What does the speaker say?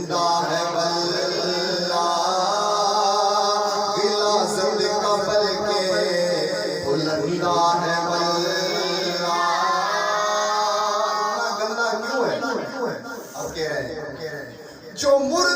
जिंदा है वल्ला गिलाज़त कब्र के बुलंदा है वल्ला। इतना गंदा क्यों है? अब कह रहे हैं जो मुर्दा